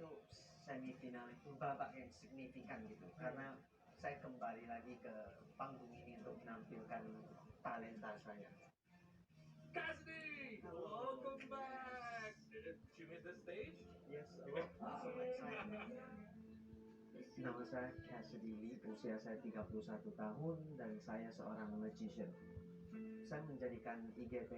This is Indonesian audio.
itu semifinal itu babak yang signifikan gitu, karena saya kembali lagi ke panggung ini untuk menampilkan talenta saya. Cassidy, welcome back. Did you miss the stage? Yes, so excited. Nama saya Cassidy Lee, usia saya 31 tahun dan saya seorang magician. Saya menjadikan IGT